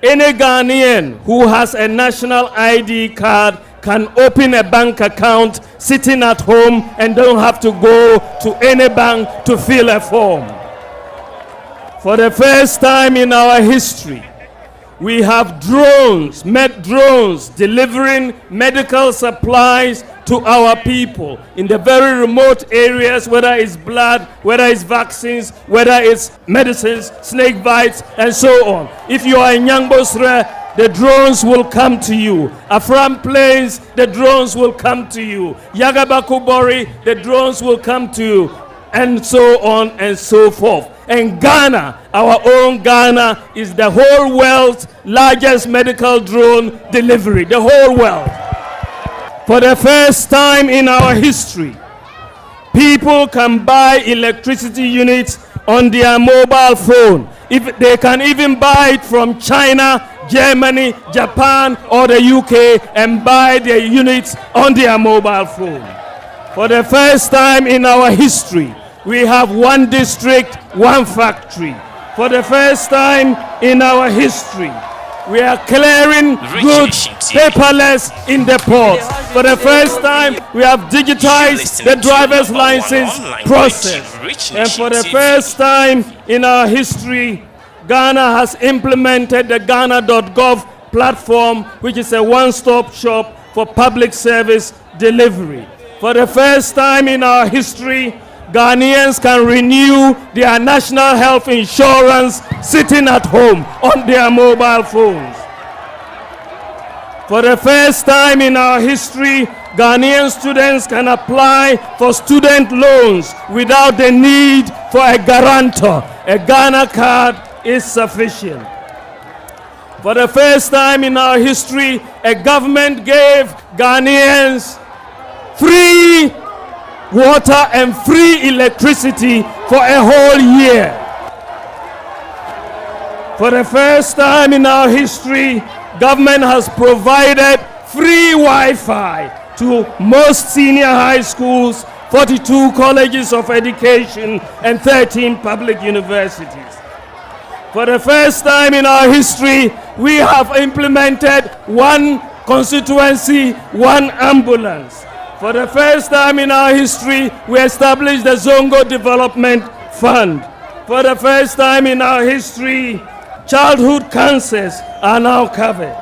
any Ghanaian who has a national ID card can open a bank account sitting at home and don't have to go to any bank to fill a form. For the first time in our history, we have drones delivering medical supplies to our people in the very remote areas, whether it's blood, whether it's vaccines, whether it's medicines, snake bites, and so on. If you are in Nyangbosre, the drones will come to you. Afram Plains, the drones will come to you. Yagabakubori, the drones will come to you. And so on and so forth. And Ghana, our own Ghana, is the whole world's largest medical drone delivery. The whole world. For the first time in our history, people can buy electricity units on their mobile phone. If they can even buy it from China, Germany, Japan, or the UK and buy their units on their mobile phone. For the first time in our history, we have one district, one factory. For the first time in our history, we are clearing goods paperless in the ports. For the first time, we have digitized the driver's license process. And for the first time in our history, Ghana has implemented the Ghana.gov platform, which is a one-stop shop for public service delivery. For the first time in our history, Ghanaians can renew their national health insurance sitting at home on their mobile phones. For the first time in our history, Ghanaian students can apply for student loans without the need for a guarantor. A Ghana card is sufficient. For the first time in our history, a government gave Ghanaians free water and free electricity for a whole year. For the first time in our history, government has provided free Wi-Fi to most senior high schools, 42 colleges of education, and 13 public universities. For the first time in our history, we have implemented one constituency, one ambulance. For the first time in our history, we established the Zongo Development Fund. For the first time in our history, childhood cancers are now covered.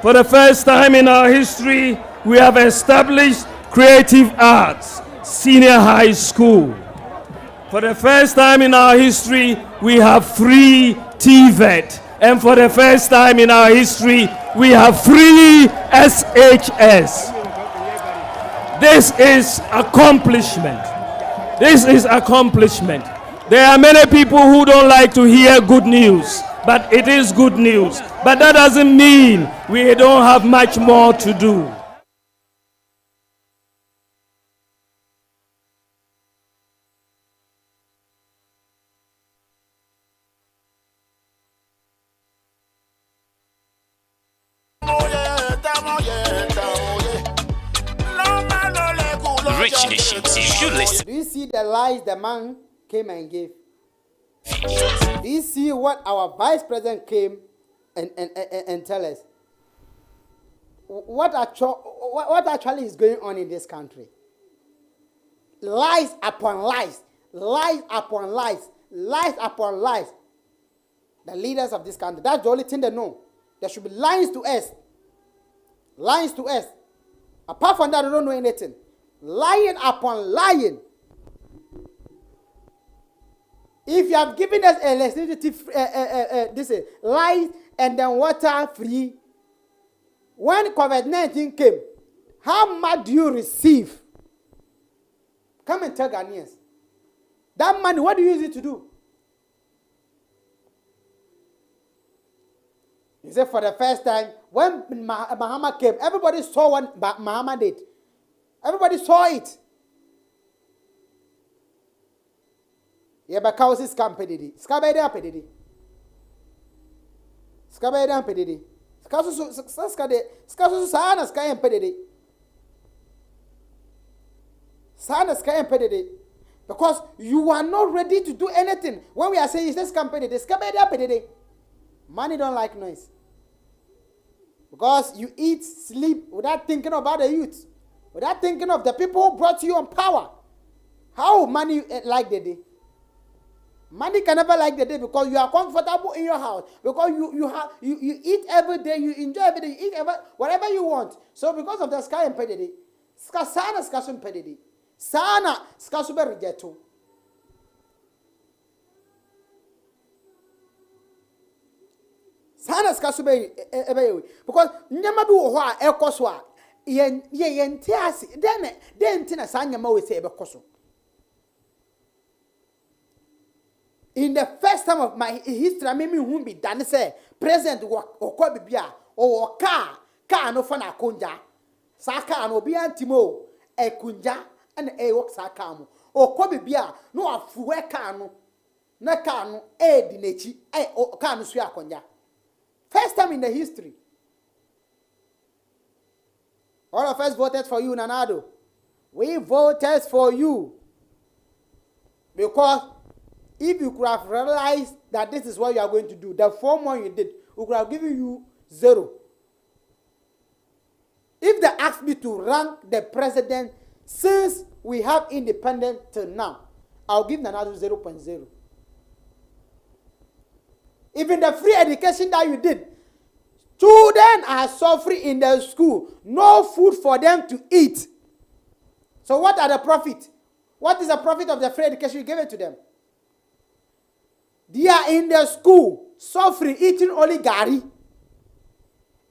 For the first time in our history, we have established Creative Arts Senior High School. For the first time in our history, we have free TVET. And for the first time in our history, we have free SHS. This is accomplishment. This is accomplishment. There are many people who don't like to hear good news, but it is good news. But that doesn't mean we don't have much more to do. Rich Nation TV, you listen. Do you see the lies the man came and gave? Do you see what our vice president came and tell us? What actually is going on in this country? Lies upon lies, lies upon lies, lies upon lies. The leaders of this country, that's the only thing they know. There should be lies to us. Lies to us. Apart from that, they don't know anything. Lying upon lying. If you have given us electricity, this is light and then water free. When COVID-19 came, how much do you receive? Come and tell Ghanaians. That money, what do you use it to do? He said for the first time, when Mahama came, everybody saw what Mahama did. Everybody saw it. Yeah, but causes scam pedidi. Scabeda pedidi. Scabeda pedidi. Scasu sana sky pedidi. Sana sky pedidi. Because you are not ready to do anything. When we are saying is this scam pedidi, scabeda pedidi. Money don't like noise. Because you eat, sleep without thinking about the youth. Without thinking of the people who brought you on power. How money like the day? Money can never like the day because you are comfortable in your house. Because you eat every day, you enjoy every day, you eat whatever you want. So because of the sky and pedidi, sana skasun pedidi, sana skasube rigeto. Sana ska so be because nyama bi wo ho a ekoso a ye ntiase den nti na sa nyama we say ebekoso. In the first time of my history, I mean, whom be done say president or Kobibia or car no fun a kunja. Saka no be antimo, a kunja and a walk sakamo. Or Kobibia no a fue cano, na cano, dinechi, or cano suya kunja. First time in the history. All of us voted for you, Nanado. We voted for you. Because if you could have realized that this is what you are going to do, the 4 months you did, we could have given you 0. If they asked me to rank the president since we have independence till now, I'll give Nanado 0.0. Even the free education that you did, children are suffering in the school, no food for them to eat. So what are the profit? What is the profit of the free education you gave it to them? They are in the school, suffering, eating only gari.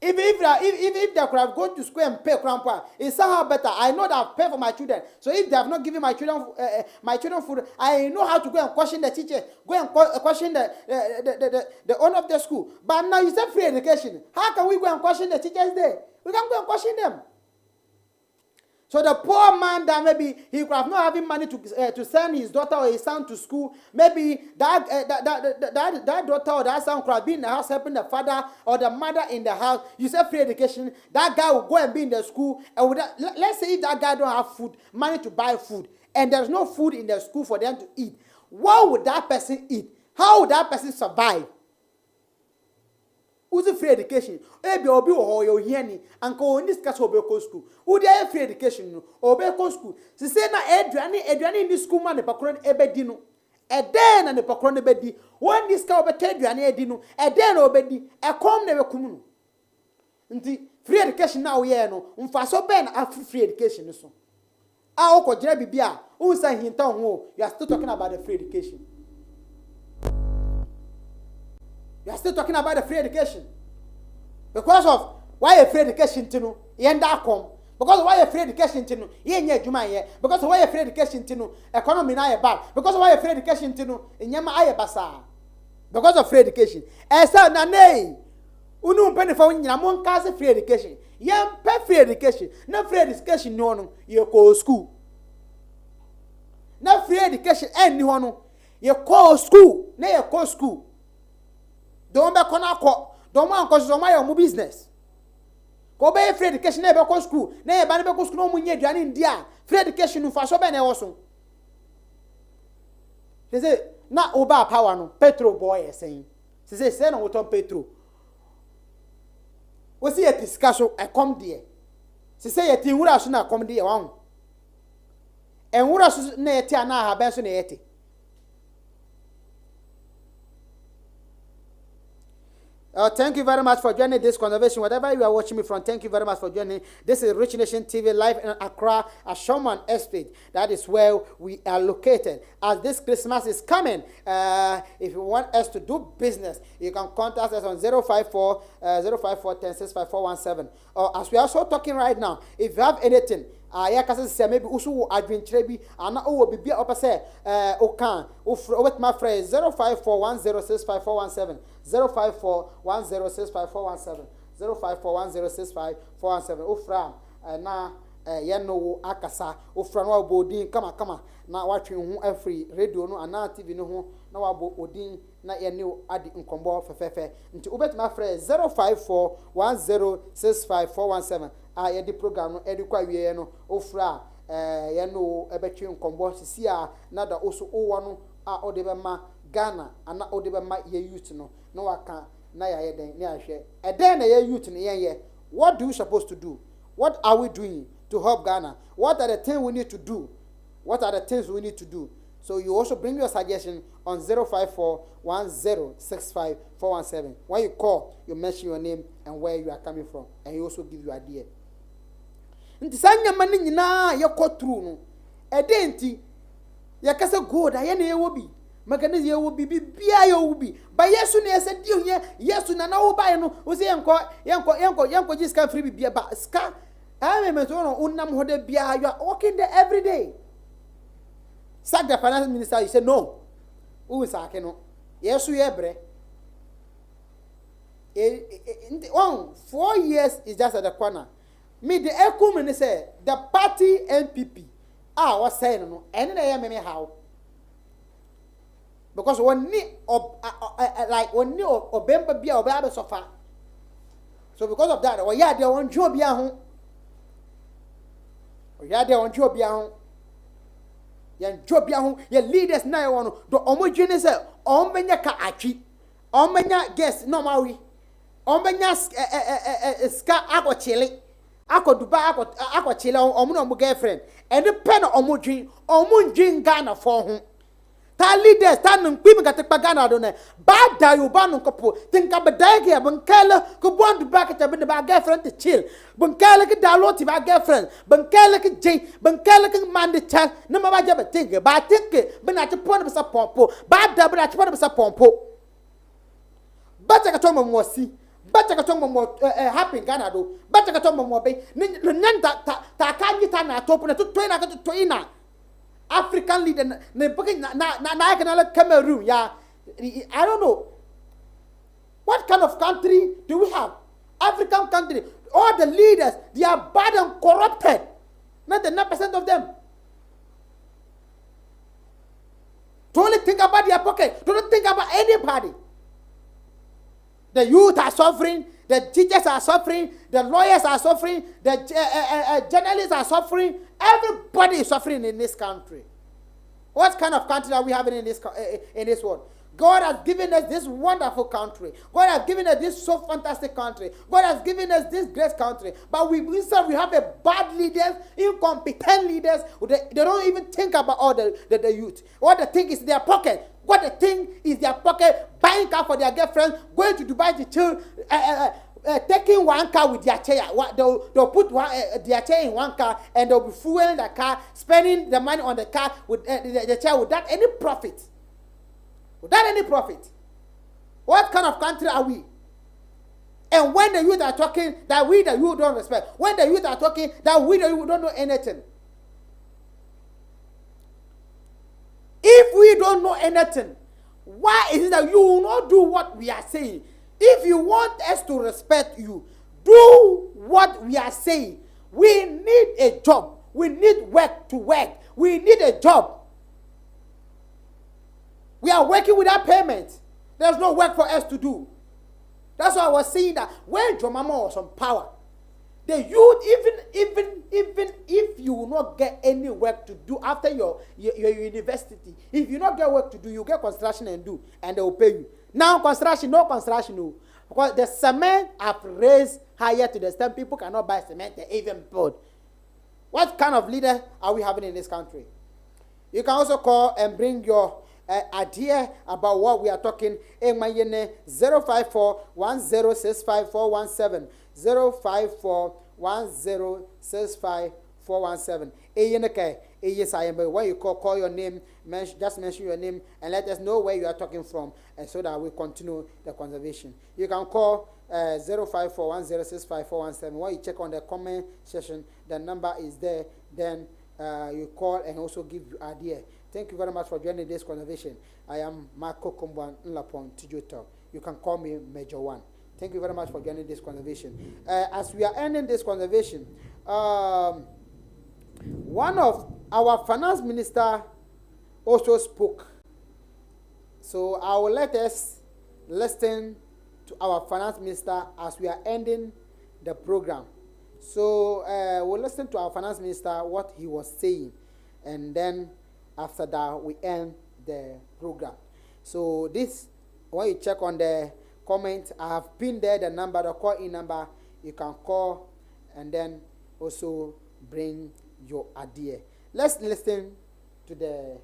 If they could have gone to school and pay grandpa, it's somehow better. I know that I've paid for my children. So if they have not given my children food, I know how to go and question the teacher, go and question the owner of the school. But now you said free education. How can we go and question the teachers there? We can't go and question them. So the poor man that maybe he could have not having money to send his daughter or his son to school, maybe that daughter or that son could have been in the house helping the father or the mother in the house. You say free education, that guy will go and be in the school. And let's say if that guy don't have food, money to buy food, and there's no food in the school for them to eat, what would that person eat? How would that person survive? Who's free education? Ebi obi wo yo hiani anka oni discuss obi ko school. Who dey free education no obi ko school. Se say na eduane ni school man ne pakoro ebedi no. Eden na ne pakoro ne bedi. When this ka obi ka eduane edi no, eden na obedi. Ekom na bekum no. Nti free education na wo ye no, mfa so ben afu free education so. A wo ko gina bibia, unsa hinta ho, you are still talking about the free education. You are still talking about the free education. Because of why a free education to no, yenda come. Because of why a free education to no, yenye juma ye. Because of why a free education to no, economy na ye bad. Because of why a free education to no, nyama aye basa. Because of free education. Esa na nei. Unu mpeni fa nyina mon kase free education. Yem pe free education. Na free education no no, ye ko school. Na free education any ho no, ye ko school. Na ye ko school. Don't be konako. Don't want cause so my own business. Go be free education na be ko school. Na e ba na be ko school no munye aduane ndia. Free education no fa so be na e wo so. They say na oba power no petrol boy saying. Say na woton petrol. We see a discussion I come there. Say yeti nwura so na come there wan. Enwura so na yeti ana ha ben so na yeti. Thank you very much for joining this conversation. Whatever you are watching me from, thank you very much for joining. This is Rich Nation TV live in Accra, at Showman Estate. That is where we are located. As this Christmas is coming, if you want us to do business, you can contact us on 054 1065 Or as we are also talking right now, if you have anything, ya kasa se maybe usu adventure bi ana o bibi opese o kan o with my friend 0541065417 0541065417 0541065417 o fra na ye no akasa o fra no obodin kama na watwe hu afri radio no ana tv no ho na wabo odin na ye ne adi nkombo fefefe nti obet my friend 0541065417 ye di program no edi kwa wie no ofra ye no ebetwe nkombo sisi a na da oso owo no a ode be ma Ghana ana ode be ma ye youth no no waka na ya ye den ne ahwe eden na ye youth no ye what do we supposed to do? What are we doing to help Ghana? What are the things we need to do? What are the things we need to do? So you also bring your suggestion on 0541065417. When you call, you mention your name and where you are coming from, and he also give you idea. Nti sanya mani nyina ye ko true no. Ede nti ye kase gold aye na ye wo bi. Mechanism you will be bia you will be. But yes, you said you yes, you know buy no. We say yanko just can free bia but ska. I am unam hode bia. You are working there every day. Sack the finance minister. You say no. Who is sacking no? Yes, you ebre. 4 years is just at the corner. Me the echo say the party NPP. Was saying no. Any day me how. Because one need like one need obemba bia oba suffer. So because of that, we are there on job bia ho. We are there on job bia ho. Yan job bia ho. Your leaders na you no. Do omojene say omenya ka atwi. Omenya guess no mawi. Omenya ska akochele. Ako Dubai ako chile omo no girlfriend. And the pen omojin Ghana for ho. Ta leaders ta nkwi mi katekpa Ghana do na ba da yo ba no kopo tinka be dai ge bankele ko bond back ta be ba girlfriend to chill bankele ke download ti ba girlfriend bankele ke jay bankele ke man de chat na ma ba je be tinke ba tinke be na te pon be sa pompo ba da be na te pon be sa pompo ba ta ka to mo si ba ta ka to mo happy Ghana do ba ta ka to mo be nyan ta ka nyi ta na to na to na ka to ina African leader na Cameroon, yeah. I don't know. What kind of country do we have? African country. All the leaders, they are bad and corrupted. Not the 9% of them. Don't only think about their pocket. Don't think about anybody. The youth are suffering. The teachers are suffering. The lawyers are suffering. The journalists are suffering. Everybody is suffering in this country. What kind of country are we having in this world? God has given us this wonderful country. God has given us this so fantastic country. God has given us this great country. But we have a bad leaders, incompetent leaders. They don't even think about all the youth. What they think is their pocket. What they think is their pocket, buying car for their girlfriends, going to Dubai to chill, taking one car with their chair. They'll put their chair in one car and they'll be fueling the car, spending the money on the car with the chair without any profit. Without any profit. What kind of country are we? And when the youth are talking that we the youth don't respect, when the youth are talking that we the youth don't know anything. If we don't know anything, why is it that you will not do what we are saying? If you want us to respect you, do what we are saying. We need a job. We need work to work. We need a job. We are working without payment. There's no work for us to do. That's why I was saying that when John Mahama was on power, the youth, even if you will not get any work to do after your university, if you not get work to do, you get construction and do, and they will pay you. Now construction, no. Because the cement have raised higher to the extent people cannot buy cement, they even build. What kind of leader are we having in this country? You can also call and bring your idea about what we are talking. 054-1065-417 054-1065-417. When you call your name, just mention your name and let us know where you are talking from, and so that we continue the conversation. You can call 054-1065-417. When you check on the comment section, the number is there. Then you call and also give your idea. Thank you very much for joining this conversation. I am Marco Komban Nlapon Tijuto. You can call me Major One. Thank you very much for joining this conversation. As we are ending this conversation, one of our finance minister also spoke. So I will let us listen to our finance minister as we are ending the program. So we'll listen to our finance minister, what he was saying, and then after that we end the program. So this, when you check on the comment, I have pinned there the number, the call-in number. You can call and then also bring your idea. Let's listen to the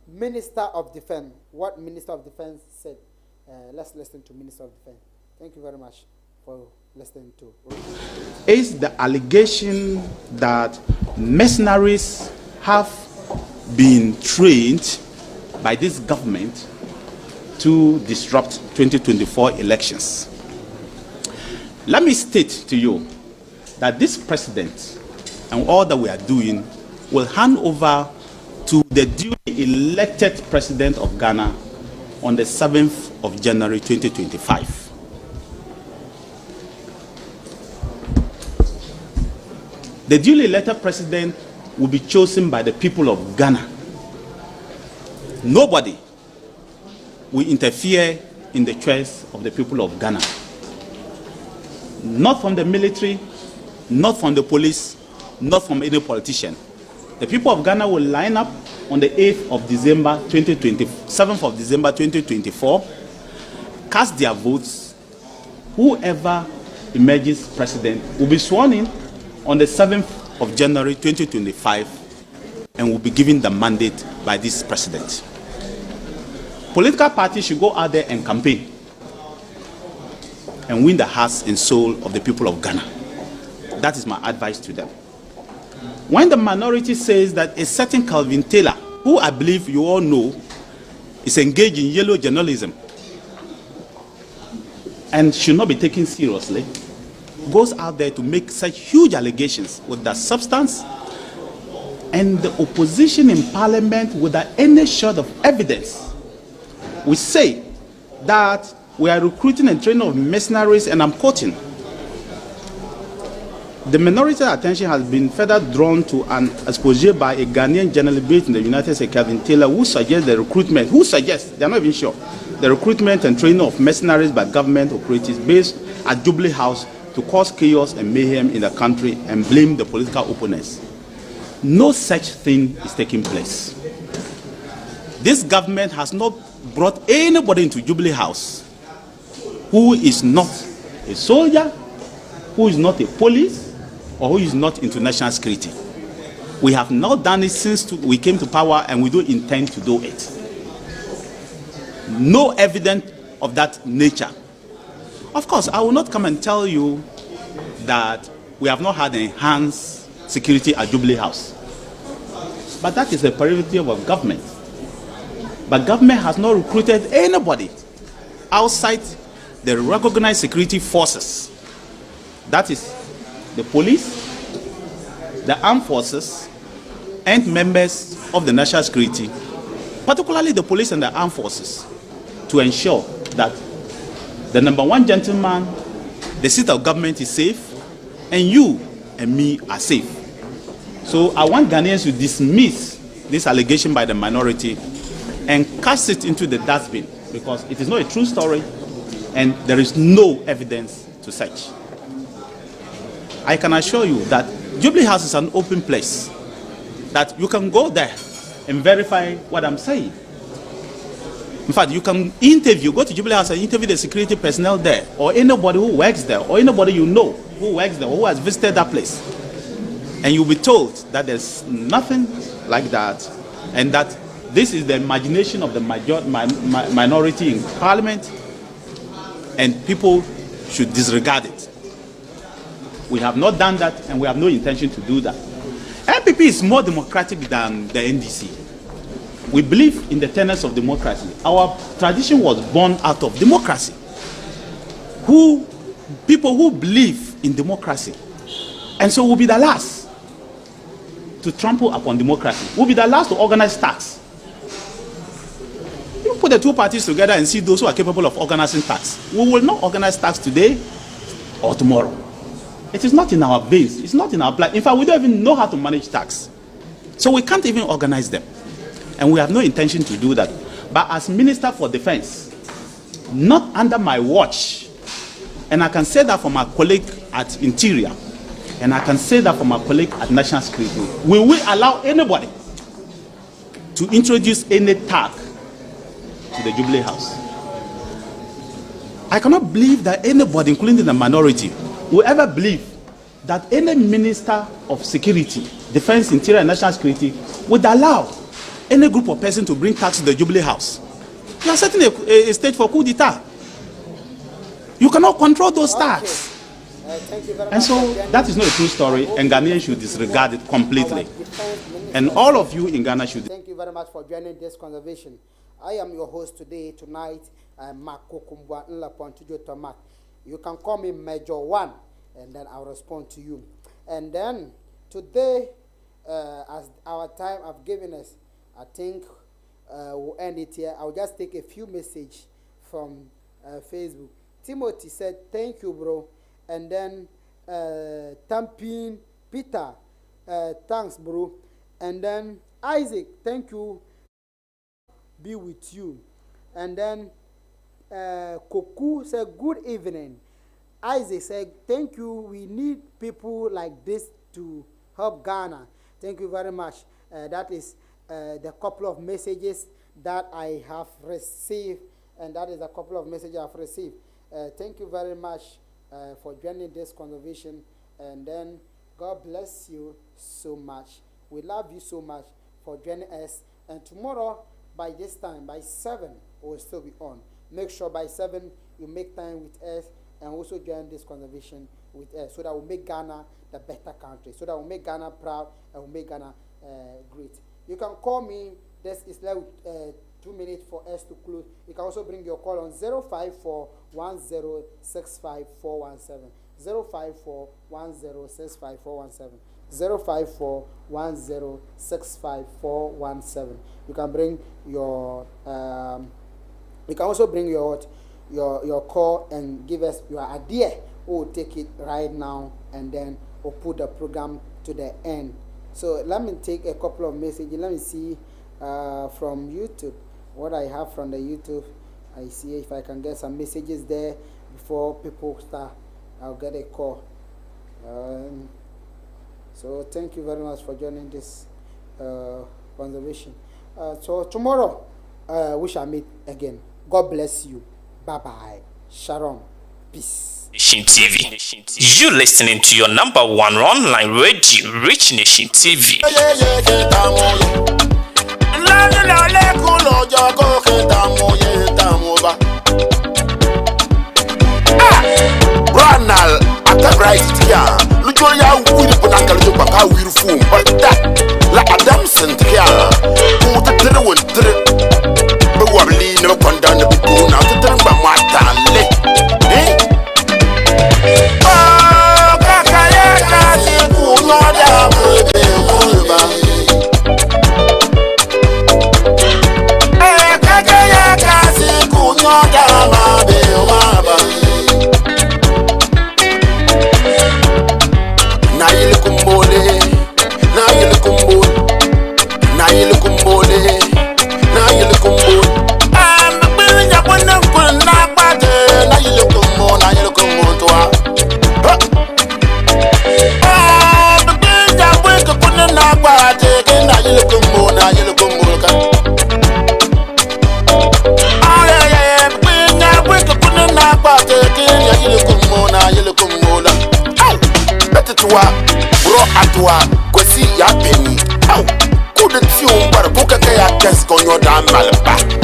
Minister of Defense, what Minister of Defense said. Let's listen to Minister of Defense. Thank you very much for listening to. Is the allegation that mercenaries have been trained by this government to disrupt 2024 elections. Let me state to you that this president and all that we are doing will hand over to the duly elected president of Ghana on the 7th of January 2025. The duly elected president will be chosen by the people of Ghana. Nobody will interfere in the choice of the people of Ghana. Not from the military, not from the police, not from any politician. The people of Ghana will line up on the 8th of December 2020, 7th of December 2024, cast their votes. Whoever emerges president will be sworn in on the 7th of January 2025 and will be given the mandate by this president. Political parties should go out there and campaign and win the hearts and soul of the people of Ghana. That is my advice to them. When the minority says that a certain Calvin Taylor, who I believe you all know is engaged in yellow journalism and should not be taken seriously, goes out there to make such huge allegations without substance, and the opposition in parliament without any sort of evidence, we say that we are recruiting and training of mercenaries, and I'm quoting, the minority attention has been further drawn to an expose by a Ghanaian journalist based in the United States, Calvin Taylor, who suggests the recruitment, they're not even sure, the recruitment and training of mercenaries by government operatives based at Jubilee House to cause chaos and mayhem in the country and blame the political opponents. No such thing is taking place. This government has not brought anybody into Jubilee House who is not a soldier, who is not a police, or who is not into national security. We have not done it since we came to power, and we don't intend to do it. No evidence of that nature. Of course, I will not come and tell you that we have not had enhanced security at Jubilee House. But that is the prerogative of government. But government has not recruited anybody outside the recognized security forces. That is the police, the armed forces, and members of the national security, particularly the police and the armed forces, to ensure that the number one gentleman, the seat of government is safe, and you and me are safe. So I want Ghanaians to dismiss this allegation by the minority and cast it into the dustbin, because it is not a true story and there is no evidence to such. I can assure you that Jubilee House is an open place, that you can go there and verify what I'm saying. In fact, you can go to Jubilee House and interview the security personnel there, or anybody who works there, or anybody you know who works there, or who has visited that place. And you'll be told that there's nothing like that, and that this is the imagination of the minority in parliament, and people should disregard it. We have not done that, and we have no intention to do that. NPP is more democratic than the NDC. We believe in the tenets of democracy. Our tradition was born out of democracy. People who believe in democracy, and so we'll be the last to trample upon democracy. We'll be the last to organize tax. You put the two parties together and see those who are capable of organizing tax. We will not organize tax today or tomorrow. It is not in our veins. It's not in our blood. In fact, we don't even know how to manage tax. So we can't even organize them. And we have no intention to do that. But as Minister for Defense, not under my watch, and I can say that for my colleague at Interior, and I can say that for my colleague at National Security, we will allow anybody to introduce any tag to the Jubilee House. I cannot believe that anybody, including the minority, will ever believe that any Minister of Security, Defense, Interior, and National Security would allow any group of persons to bring tax to the Jubilee House. You are setting a stage for coup d'etat. You cannot control those tax. Thank you very And much. so that is not a true story, and Ghanaians should disregard it completely. And all of you in Ghana should. Thank you very much for joining this conversation. I am your host tonight, Mark Kokumbwa Nlapontujo Tomak. You can call me Major One, and then I'll respond to you. And then today, as our time I've given us, I think we'll end it here. I'll just take a few messages from Facebook. Timothy said, "Thank you, bro." And then Tampin Peter, thanks, bro. And then Isaac, thank you. Be with you. And then Koku said, "Good evening." Isaac said, "Thank you. We need people like this to help Ghana." Thank you very much. That is the couple of messages that I have received, and that is a couple of messages I've received. Thank you very much for joining this conversation, and then God bless you so much. We love you so much for joining us, and tomorrow by this time, by 7, we'll still be on. Make sure by 7 you make time with us and also join this conversation with us, so that we'll make Ghana the better country, so that we'll make Ghana proud and we'll make Ghana great. You can call me. This is like 2 minutes for us to close. You can also bring your call on 054-1065-417. 054-1065-417. 054-1065-417. You can bring your you can also bring your call and give us your idea. We'll take it right now, and then we'll put the program to the end. So let me take a couple of messages. Let me see from YouTube what I have from the YouTube. I see if I can get some messages there before people start. I'll get a call. So thank you very much for joining this conversation. So tomorrow we shall meet again. God bless you. Bye bye. Shalom. Peace. Nation TV. You listening to your number 1 online radio, Rich Nation TV. Ronald, at the right here. Look at you with the Panaka Papa will fool, but that La Adam Santia. Who the three will trip. But we never come down the big now to turn by my time. Oh, Kakayaka, who know that Atwa, kwesi ya penny. How couldn't you but book a kayak on your damn malaba?